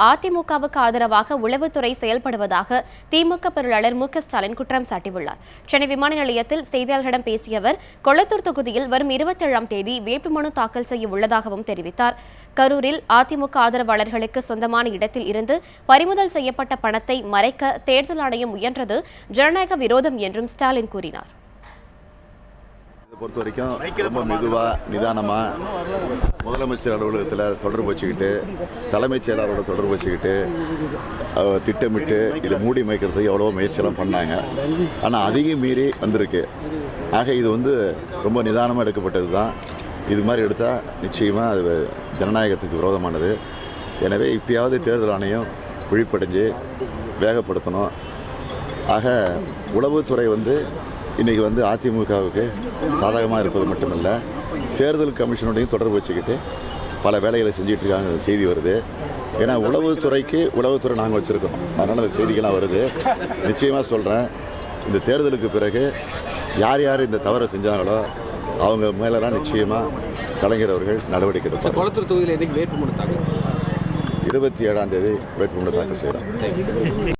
அதிமுகவுக்கு ஆதரவாக உளவுத்துறை செயல்படுவதாக திமுக பொருளாளர் மு.க.ஸ்டாலின் குற்றம் சாட்டியுள்ளார். சென்னை விமான நிலையத்தில் செய்தியாளர்களிடம் பேசிய அவர், கொளத்தூர் தொகுதியில் வரும் 27ஆம் தேதி வேட்புமனு தாக்கல் செய்ய உள்ளதாகவும் தெரிவித்தார். கரூரில் அதிமுக ஆதரவாளர்களுக்கு சொந்தமான இடத்தில் இருந்து பறிமுதல் செய்யப்பட்ட பணத்தை மறைக்க தேர்தல் ஆணையம் முயன்றது ஜனநாயக விரோதம் என்றும் ஸ்டாலின் கூறினார். பொறுத்த வரைக்கும் ரொம்ப மெதுவாக நிதானமாக முதலமைச்சர் அலுவலகத்தில் தொடர்பு வச்சுக்கிட்டு தலைமைச் செயலாளரோட தொடர்பு வச்சுக்கிட்டு திட்டமிட்டு இதை மூடி மறைக்கிறதுக்கு எவ்வளோ முயற்சியெல்லாம் பண்ணாங்க. ஆனால் அதிகம் மீறி வந்திருக்கு. ஆக இது ரொம்ப நிதானமாக எடுக்கப்பட்டது தான். இது மாதிரி எடுத்தால் நிச்சயமாக அது ஜனநாயகத்துக்கு விரோதமானது. எனவே இப்பயாவது தேர்தல் ஆணையம் விழிப்படைஞ்சு வேகப்படுத்தணும். ஆக உளவுத்துறை இன்றைக்கி அதிமுகவுக்கு சாதகமாக இருப்பது மட்டுமல்ல, தேர்தல் கமிஷனோடையும் தொடர்பு வச்சுக்கிட்டு பல வேலைகளை செஞ்சுட்டு இருக்காங்க செய்தி வருது. ஏன்னா உளவுத்துறை நாங்கள் வச்சுருக்கோம், அதனால் அந்த செய்திகள்லாம் வருது. நிச்சயமாக சொல்கிறேன், இந்த தேர்தலுக்கு பிறகு யார் இந்த தவறை செஞ்சாங்களோ அவங்க மேலெல்லாம் நிச்சயமாக கலைஞர் அவர்கள் நடவடிக்கை எடுப்பார். கொளத்தூர் தொகுதியில் எதுக்கு வேட்புமனு தாக்கல் 27ஆம் தேதி வேட்புமனு தாக்கல் செய்கிறோம்.